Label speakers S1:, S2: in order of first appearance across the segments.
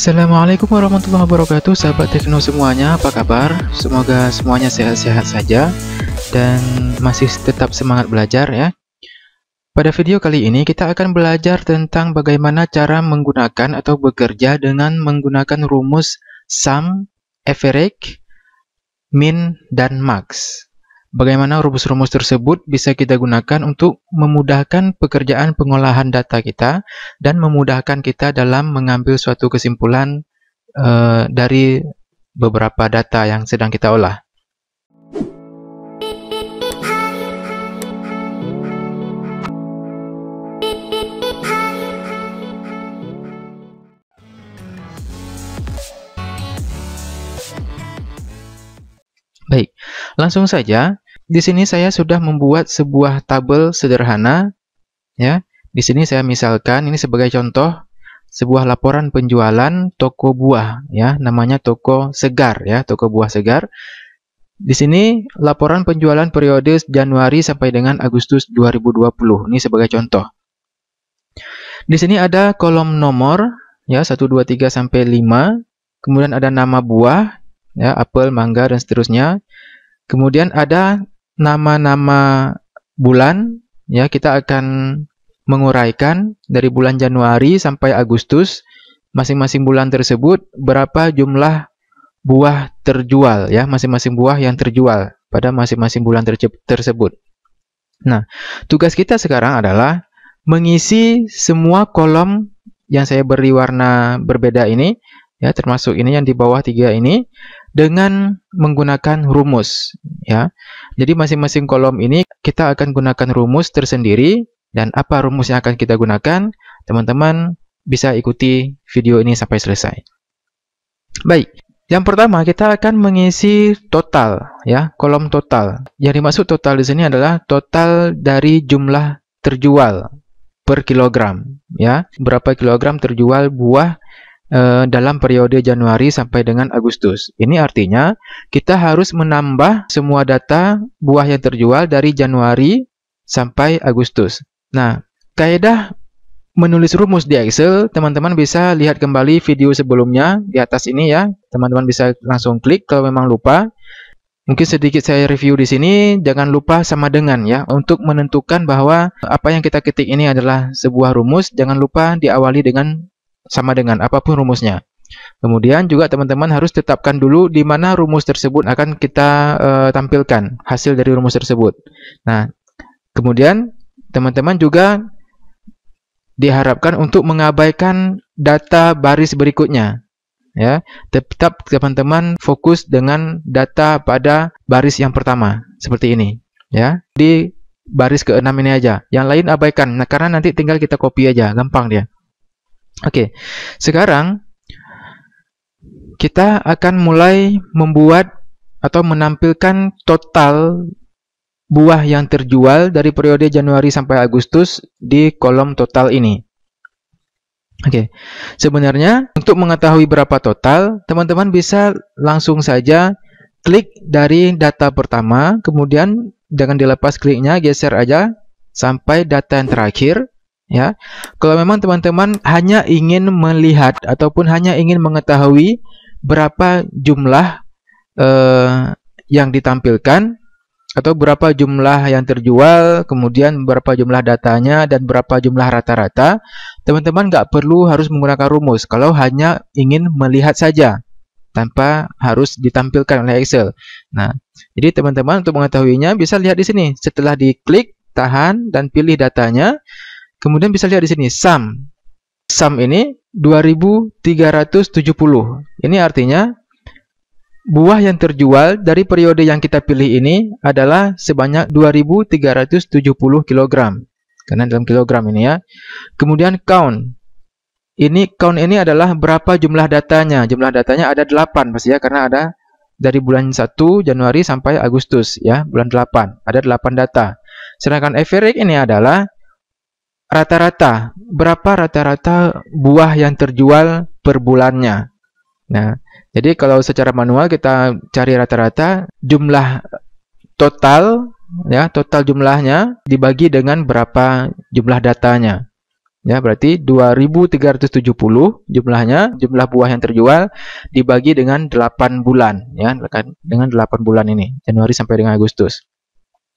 S1: Assalamualaikum warahmatullahi wabarakatuh, sahabat tekno semuanya, apa kabar? Semoga semuanya sehat-sehat saja dan masih tetap semangat belajar ya. Pada video kali ini kita akan belajar tentang bagaimana cara menggunakan atau bekerja dengan menggunakan rumus sum, average, min, dan max. Bagaimana rumus-rumus tersebut bisa kita gunakan untuk memudahkan pekerjaan pengolahan data kita dan memudahkan kita dalam mengambil suatu kesimpulan dari beberapa data yang sedang kita olah. Baik, langsung saja. Di sini saya sudah membuat sebuah tabel sederhana ya. Di sini saya misalkan ini sebagai contoh sebuah laporan penjualan toko buah ya, namanya toko Segar ya, toko buah Segar. Di sini laporan penjualan periode Januari sampai dengan Agustus 2020. Ini sebagai contoh. Di sini ada kolom nomor ya, 1 2 3 sampai 5. Kemudian ada nama buah ya, apel, mangga, dan seterusnya. Kemudian ada nama-nama bulan ya, kita akan menguraikan dari bulan Januari sampai Agustus, masing-masing bulan tersebut berapa jumlah buah terjual ya, masing-masing buah yang terjual pada masing-masing bulan tersebut. Nah, tugas kita sekarang adalah mengisi semua kolom yang saya beri warna berbeda ini ya, termasuk ini yang di bawah 3 ini, dengan menggunakan rumus ya. Jadi masing-masing kolom ini kita akan gunakan rumus tersendiri, dan apa rumus yang akan kita gunakan, teman-teman bisa ikuti video ini sampai selesai. Baik, yang pertama kita akan mengisi total ya, kolom total. Yang dimaksud total di sini adalah total dari jumlah terjual per kilogram ya, berapa kilogram terjual buah dalam periode Januari sampai dengan Agustus. Ini artinya kita harus menambah semua data buah yang terjual dari Januari sampai Agustus. Nah, kaidah menulis rumus di Excel, teman-teman bisa lihat kembali video sebelumnya di atas ini ya. Teman-teman bisa langsung klik kalau memang lupa. Mungkin sedikit saya review di sini, jangan lupa sama dengan ya, untuk menentukan bahwa apa yang kita ketik ini adalah sebuah rumus, jangan lupa diawali dengan sama dengan apapun rumusnya. Kemudian juga teman-teman harus tetapkan dulu di mana rumus tersebut akan kita tampilkan hasil dari rumus tersebut. Nah, kemudian teman-teman juga diharapkan untuk mengabaikan data baris berikutnya ya. Tetap teman-teman fokus dengan data pada baris yang pertama seperti ini ya. Di baris ke-6 ini aja. Yang lain abaikan. Nah, karena nanti tinggal kita copy aja, gampang dia. Oke, sekarang kita akan mulai membuat atau menampilkan total buah yang terjual dari periode Januari sampai Agustus di kolom total ini. Oke, sebenarnya untuk mengetahui berapa total, teman-teman bisa langsung saja klik dari data pertama, kemudian jangan dilepas kliknya, geser aja sampai data yang terakhir. Ya, kalau memang teman-teman hanya ingin melihat ataupun hanya ingin mengetahui berapa jumlah yang ditampilkan atau berapa jumlah yang terjual, kemudian berapa jumlah datanya dan berapa jumlah rata-rata, teman-teman nggak perlu harus menggunakan rumus kalau hanya ingin melihat saja tanpa harus ditampilkan oleh Excel. Nah, jadi teman-teman untuk mengetahuinya bisa lihat di sini. Setelah diklik, tahan dan pilih datanya. Kemudian bisa lihat di sini sum. Sum ini 2370. Ini artinya buah yang terjual dari periode yang kita pilih ini adalah sebanyak 2370 kg. Karena dalam kilogram ini ya. Kemudian count. Count ini adalah berapa jumlah datanya. Jumlah datanya ada 8 pasti ya, karena ada dari bulan 1 Januari sampai Agustus ya, bulan 8. Ada 8 data. Sedangkan average ini adalah rata-rata, berapa rata-rata buah yang terjual per bulannya. Nah, jadi kalau secara manual kita cari rata-rata, jumlah total ya, total jumlahnya dibagi dengan berapa jumlah datanya. Ya, berarti 2370 jumlahnya, jumlah buah yang terjual dibagi dengan 8 bulan ya, dengan 8 bulan ini, Januari sampai dengan Agustus.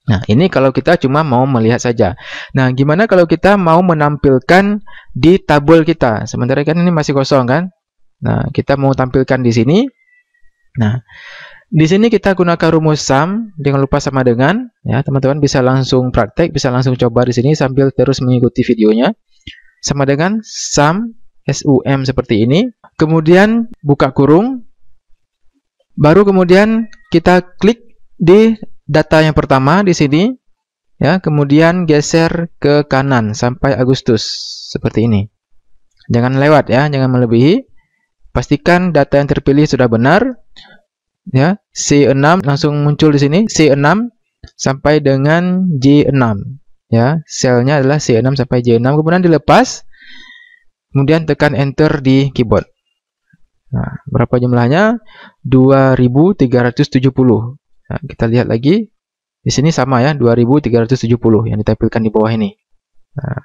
S1: Nah, ini kalau kita cuma mau melihat saja. Nah, gimana kalau kita mau menampilkan di tabel kita? Sementara kan ini masih kosong kan? Nah, kita mau tampilkan di sini. Nah, di sini kita gunakan rumus sum, jangan lupa sama dengan ya, teman-teman bisa langsung praktek, bisa langsung coba di sini sambil terus mengikuti videonya. Sama dengan sum, SUM seperti ini. Kemudian buka kurung. Baru kemudian kita klik di data yang pertama di sini. Ya, kemudian geser ke kanan sampai Agustus seperti ini. Jangan lewat ya, jangan melebihi. Pastikan data yang terpilih sudah benar. Ya, C6 langsung muncul di sini, C6 sampai dengan J6. Ya, selnya adalah C6 sampai J6, kemudian dilepas, kemudian tekan enter di keyboard. Nah, berapa jumlahnya? 2370. Nah, kita lihat lagi. Di sini sama ya, 2370 yang ditampilkan di bawah ini. Nah,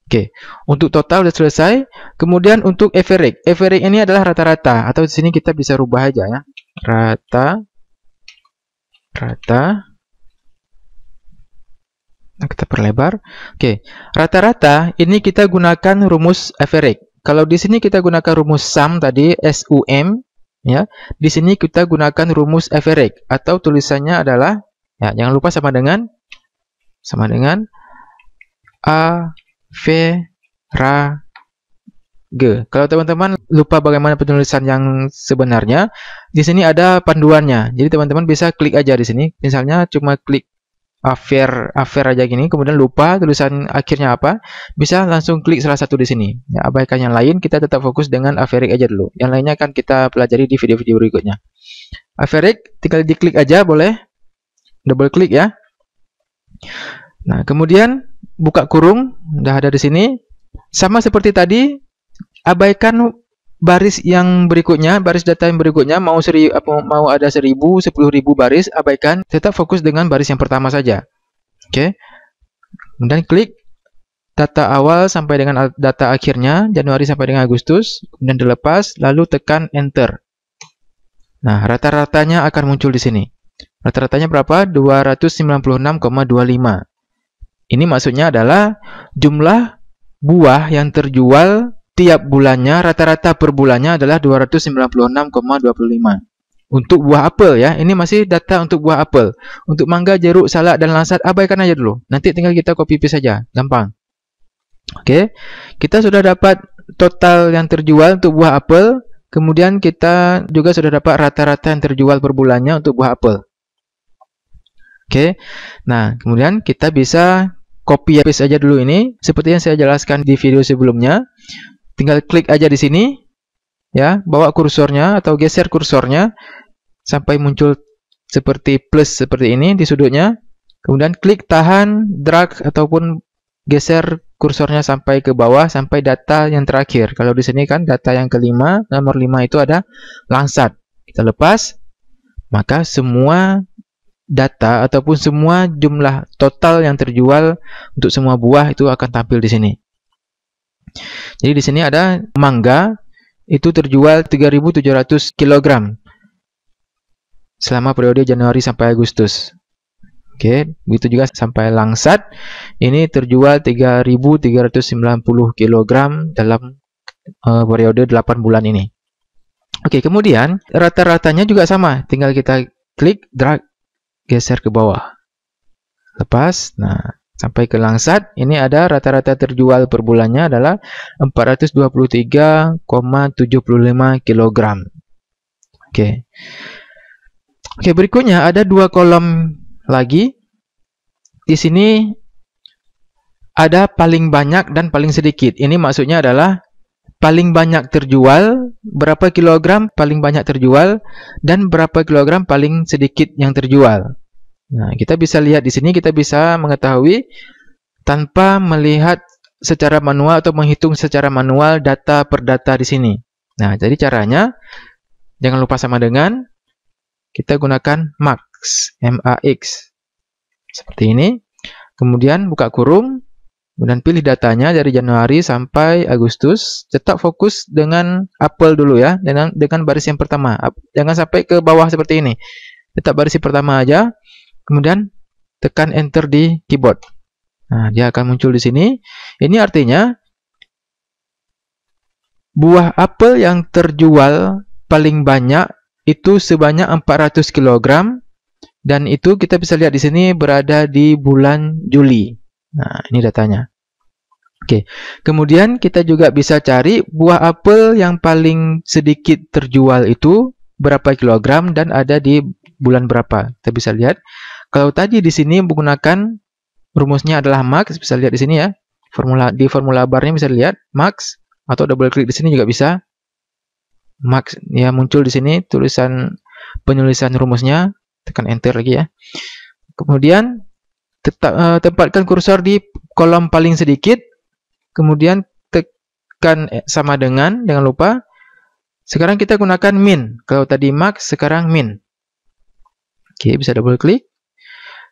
S1: oke. Untuk total sudah selesai. Kemudian untuk average. Average ini adalah rata-rata, atau di sini kita bisa rubah aja ya. Rata. Nah, kita perlebar. Oke, rata-rata ini kita gunakan rumus average. Kalau di sini kita gunakan rumus sum tadi, SUM, ya. Di sini kita gunakan rumus average, atau tulisannya adalah ya, jangan lupa sama dengan average. Kalau teman-teman lupa bagaimana penulisan yang sebenarnya, di sini ada panduannya. Jadi teman-teman bisa klik aja di sini. Misalnya cuma klik affair aja gini, kemudian lupa tulisan akhirnya apa, bisa langsung klik salah satu di sini. Ya, abaikan yang lain, kita tetap fokus dengan average aja dulu. Yang lainnya akan kita pelajari di video-video berikutnya. Average tinggal diklik aja, boleh double klik ya. Nah, kemudian buka kurung, udah ada di sini. Sama seperti tadi, abaikan baris yang berikutnya, baris data yang berikutnya, mau ada 1000, 10.000 baris, abaikan, tetap fokus dengan baris yang pertama saja. Oke. Kemudian klik data awal sampai dengan data akhirnya, Januari sampai dengan Agustus, kemudian dilepas, lalu tekan enter. Nah, rata-ratanya akan muncul di sini. Rata-ratanya berapa? 296,25. Ini maksudnya adalah jumlah buah yang terjual tiap bulannya, rata-rata per bulannya adalah 296,25. Untuk buah apel ya, ini masih data untuk buah apel. Untuk mangga, jeruk, salak, dan langsat, abaikan aja dulu. Nanti tinggal kita copy paste saja, gampang. Oke, kita sudah dapat total yang terjual untuk buah apel. Kemudian kita juga sudah dapat rata-rata yang terjual per bulannya untuk buah apel. Oke, nah kemudian kita bisa copy paste aja dulu ini, seperti yang saya jelaskan di video sebelumnya. Tinggal klik aja di sini, ya, bawa kursornya atau geser kursornya sampai muncul seperti plus seperti ini di sudutnya. Kemudian klik tahan, drag ataupun geser kursornya sampai ke bawah sampai data yang terakhir. Kalau di sini kan data yang kelima, nomor 5 itu ada langsat. Kita lepas, maka semua data ataupun semua jumlah total yang terjual untuk semua buah itu akan tampil di sini. Jadi di sini ada mangga itu terjual 3.700 kg selama periode Januari sampai Agustus. Oke, begitu juga sampai langsat ini terjual 3.390 kg dalam periode 8 bulan ini. Oke, kemudian rata-ratanya juga sama, tinggal kita klik, drag, geser ke bawah. Lepas, nah sampai ke langsat, ini ada rata-rata terjual per bulannya adalah 423,75 kg. Oke. Oke, berikutnya ada dua kolom lagi. Di sini ada paling banyak dan paling sedikit. Ini maksudnya adalah paling banyak terjual, berapa kilogram paling banyak terjual, dan berapa kilogram paling sedikit yang terjual. Nah, kita bisa lihat di sini, kita bisa mengetahui tanpa melihat secara manual atau menghitung secara manual data per data di sini. Nah, jadi caranya jangan lupa sama dengan kita gunakan max, MAX. Seperti ini. Kemudian buka kurung. Kemudian pilih datanya dari Januari sampai Agustus. Tetap fokus dengan apel dulu ya, dengan baris yang pertama. Jangan sampai ke bawah seperti ini. Tetap baris yang pertama aja. Kemudian tekan enter di keyboard. Nah, dia akan muncul di sini. Ini artinya buah apel yang terjual paling banyak itu sebanyak 400 kg, dan itu kita bisa lihat di sini berada di bulan Juli. Nah, ini datanya. Oke. Kemudian kita juga bisa cari buah apel yang paling sedikit terjual itu berapa kilogram dan ada di bulan berapa. Kita bisa lihat. Kalau tadi di sini menggunakan rumusnya adalah max, bisa lihat di sini ya. Di formula barnya bisa lihat max, atau double klik di sini juga bisa. Max ya, muncul di sini tulisan penulisan rumusnya. Tekan enter lagi ya. Kemudian tempatkan kursor di kolom paling sedikit, kemudian tekan sama dengan, jangan lupa. Sekarang kita gunakan min. Kalau tadi max, sekarang min. Oke, bisa double klik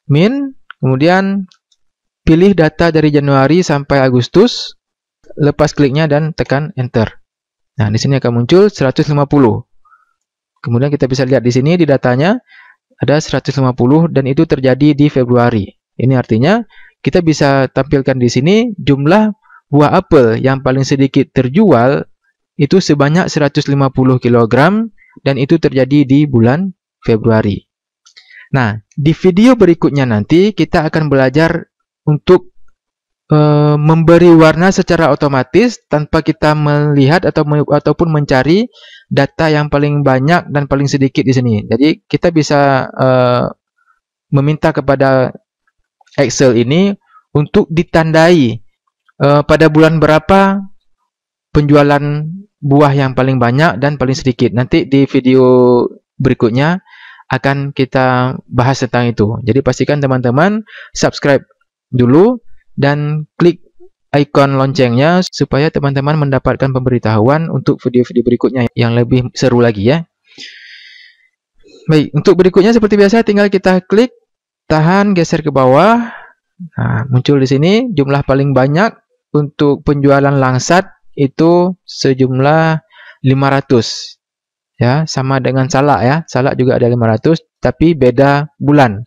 S1: min, kemudian pilih data dari Januari sampai Agustus, lepas kliknya dan tekan enter. Nah, di sini akan muncul 150. Kemudian kita bisa lihat di sini di datanya ada 150 dan itu terjadi di Februari. Ini artinya kita bisa tampilkan di sini jumlah buah apel yang paling sedikit terjual itu sebanyak 150 kg dan itu terjadi di bulan Februari. Nah, di video berikutnya nanti kita akan belajar untuk memberi warna secara otomatis tanpa kita melihat ataupun mencari data yang paling banyak dan paling sedikit di sini. Jadi kita bisa meminta kepada Excel ini untuk ditandai pada bulan berapa penjualan buah yang paling banyak dan paling sedikit. Nanti di video berikutnya akan kita bahas tentang itu. Jadi pastikan teman-teman subscribe dulu dan klik ikon loncengnya supaya teman-teman mendapatkan pemberitahuan untuk video-video berikutnya yang lebih seru lagi ya. Baik, untuk berikutnya seperti biasa tinggal kita klik, tahan, geser ke bawah. Nah, muncul di sini jumlah paling banyak untuk penjualan langsat itu sejumlah 500. Ya, sama dengan salak ya. Salak juga ada 500 tapi beda bulan.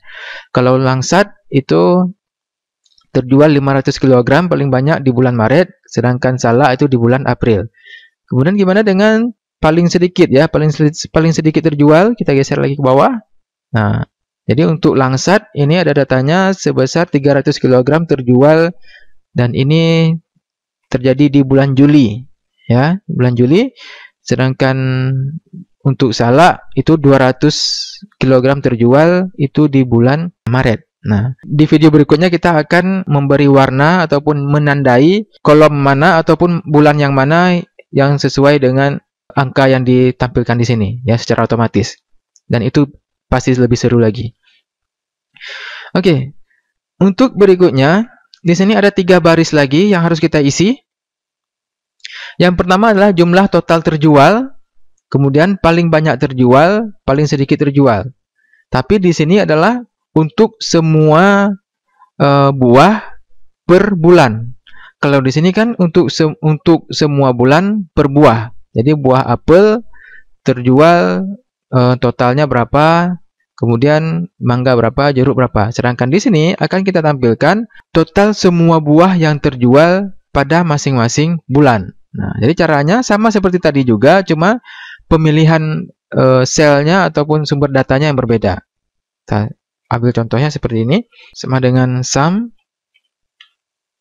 S1: Kalau langsat itu terjual 500 kg paling banyak di bulan Maret, sedangkan salak itu di bulan April. Kemudian gimana dengan paling sedikit ya? Paling sedikit terjual, kita geser lagi ke bawah. Nah, jadi untuk langsat ini ada datanya sebesar 300 kg terjual dan ini terjadi di bulan Juli ya, bulan Juli. Sedangkan untuk salak itu 200 kg terjual itu di bulan Maret. Nah, di video berikutnya kita akan memberi warna ataupun menandai kolom mana ataupun bulan yang mana yang sesuai dengan angka yang ditampilkan di sini ya secara otomatis. Dan itu pasti lebih seru lagi. Oke. Untuk berikutnya, di sini ada 3 baris lagi yang harus kita isi. Yang pertama adalah jumlah total terjual, kemudian paling banyak terjual, paling sedikit terjual. Tapi di sini adalah untuk semua buah per bulan. Kalau di sini kan untuk semua bulan per buah. Jadi buah apel terjual totalnya berapa, kemudian mangga berapa, jeruk berapa. Sedangkan di sini akan kita tampilkan total semua buah yang terjual pada masing-masing bulan. Nah, jadi caranya sama seperti tadi juga, cuma pemilihan selnya ataupun sumber datanya yang berbeda. Kita ambil contohnya seperti ini, sama dengan sum,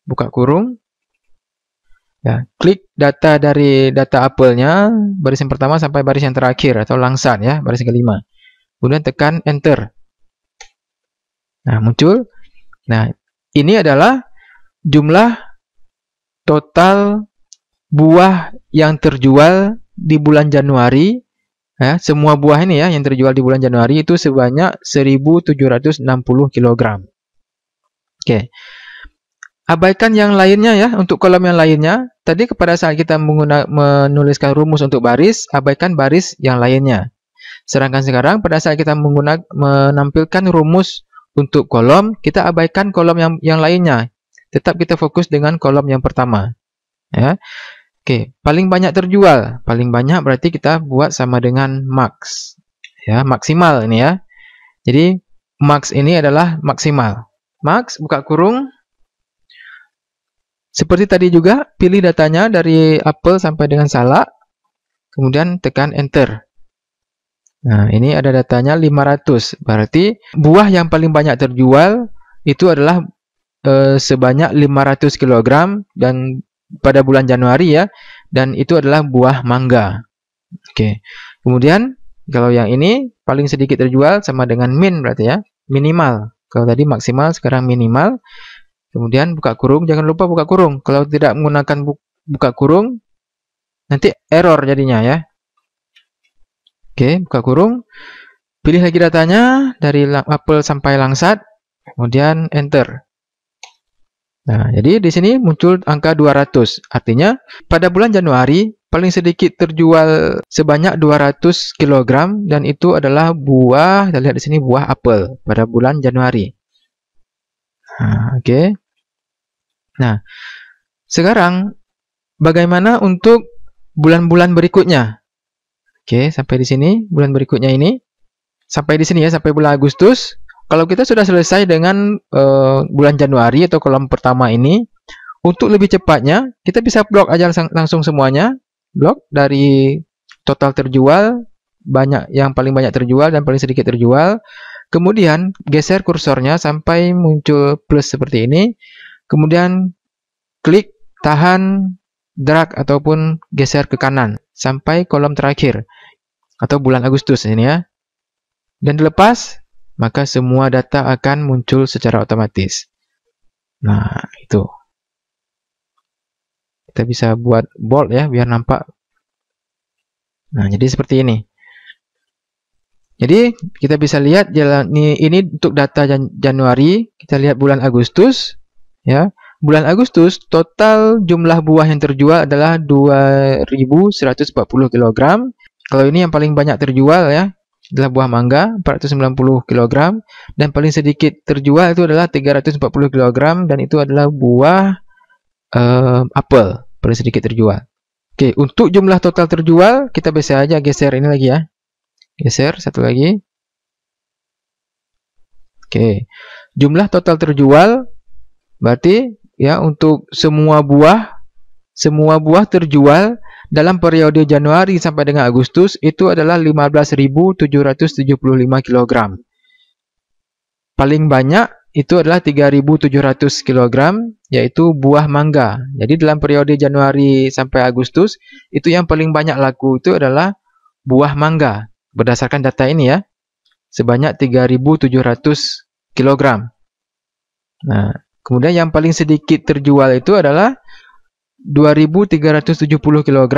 S1: buka kurung, ya, klik data dari data apelnya, baris yang pertama sampai baris yang terakhir, atau langsat ya, baris yang kelima. Kemudian tekan enter. Nah, muncul. Nah, ini adalah jumlah total buah yang terjual di bulan Januari. Ya, semua buah ini ya yang terjual di bulan Januari itu sebanyak 1760 kg. Oke. Abaikan yang lainnya ya, untuk kolom yang lainnya. Tadi pada saat kita menuliskan rumus untuk baris, abaikan baris yang lainnya. Sedangkan sekarang pada saat kita menampilkan rumus untuk kolom, kita abaikan kolom yang lainnya. tetap kita fokus dengan kolom yang pertama. Ya. Oke, paling banyak terjual. Paling banyak berarti kita buat sama dengan max. Ya, maksimal ini ya. Jadi max ini adalah maksimal. Max buka kurung. Seperti tadi juga, pilih datanya dari apel sampai dengan salak. Kemudian tekan enter. Nah, ini ada datanya 500. Berarti buah yang paling banyak terjual itu adalah sebanyak 500 kg dan pada bulan Januari ya, dan itu adalah buah mangga. Oke. Kemudian kalau yang ini paling sedikit terjual sama dengan min berarti ya, minimal. Kalau tadi maksimal, sekarang minimal. Kemudian buka kurung, jangan lupa buka kurung. Kalau tidak menggunakan buka kurung nanti error jadinya ya. Oke, buka kurung. Pilih lagi datanya dari apel sampai langsat, kemudian enter. Nah, jadi di sini muncul angka 200. Artinya pada bulan Januari paling sedikit terjual sebanyak 200 kg dan itu adalah buah, kita lihat di sini buah apel pada bulan Januari. Nah, oke. Nah, sekarang bagaimana untuk bulan-bulan berikutnya? Oke, sampai di sini bulan berikutnya ini. Sampai di sini ya, sampai bulan Agustus. Kalau kita sudah selesai dengan bulan Januari atau kolom pertama ini, untuk lebih cepatnya, kita bisa blok aja langsung semuanya. Blok dari total terjual, yang paling banyak terjual dan paling sedikit terjual. Kemudian, geser kursornya sampai muncul plus seperti ini. Kemudian, klik, tahan, drag, ataupun geser ke kanan. Sampai kolom terakhir. Atau bulan Agustus ini ya. Dan dilepas, maka semua data akan muncul secara otomatis. Nah, itu. Kita bisa buat bold ya, biar nampak. Nah, jadi seperti ini. Jadi, kita bisa lihat ini untuk data Januari. Kita lihat bulan Agustus. Ya, bulan Agustus, total jumlah buah yang terjual adalah 2.140 kg. Kalau ini yang paling banyak terjual ya, adalah buah mangga 490 kg dan paling sedikit terjual itu adalah 340 kg dan itu adalah buah apel paling sedikit terjual. Oke, untuk jumlah total terjual kita bisa aja geser ini lagi ya. Geser satu lagi. Oke. Jumlah total terjual berarti ya untuk semua buah terjual dalam periode Januari sampai dengan Agustus itu adalah 15.775 kg. Paling banyak itu adalah 3.700 kg, yaitu buah mangga. Jadi dalam periode Januari sampai Agustus, itu yang paling banyak laku itu adalah buah mangga. Berdasarkan data ini ya, sebanyak 3.700 kg. Nah, kemudian yang paling sedikit terjual itu adalah 2.370 kg,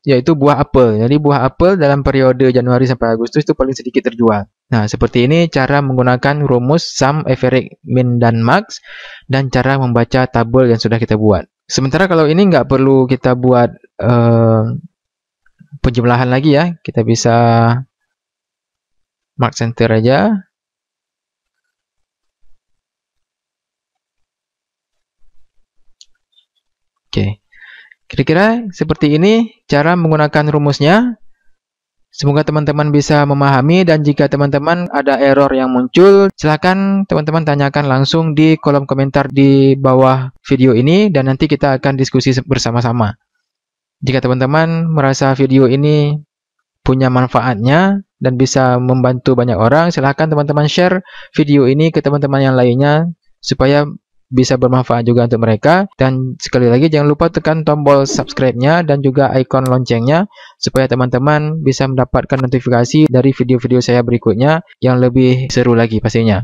S1: yaitu buah apel. Jadi buah apel dalam periode Januari sampai Agustus itu paling sedikit terjual. Nah, seperti ini cara menggunakan rumus sum, average, min, dan max, dan cara membaca tabel yang sudah kita buat. Sementara kalau ini nggak perlu kita buat penjumlahan lagi ya, kita bisa mark center aja. Oke, kira-kira seperti ini cara menggunakan rumusnya. Semoga teman-teman bisa memahami, dan jika teman-teman ada error yang muncul, silakan teman-teman tanyakan langsung di kolom komentar di bawah video ini, dan nanti kita akan diskusi bersama-sama. Jika teman-teman merasa video ini punya manfaatnya dan bisa membantu banyak orang, silakan teman-teman share video ini ke teman-teman yang lainnya supaya bisa bermanfaat juga untuk mereka. Dan sekali lagi jangan lupa tekan tombol subscribe-nya dan juga ikon loncengnya supaya teman-teman bisa mendapatkan notifikasi dari video-video saya berikutnya yang lebih seru lagi pastinya.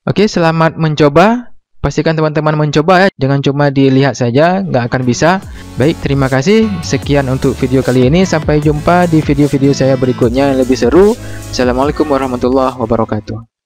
S1: Oke, selamat mencoba. Pastikan teman-teman mencoba ya, jangan cuma dilihat saja, nggak akan bisa. Baik, terima kasih. Sekian untuk video kali ini. Sampai jumpa di video-video saya berikutnya yang lebih seru. Assalamualaikum warahmatullahi wabarakatuh.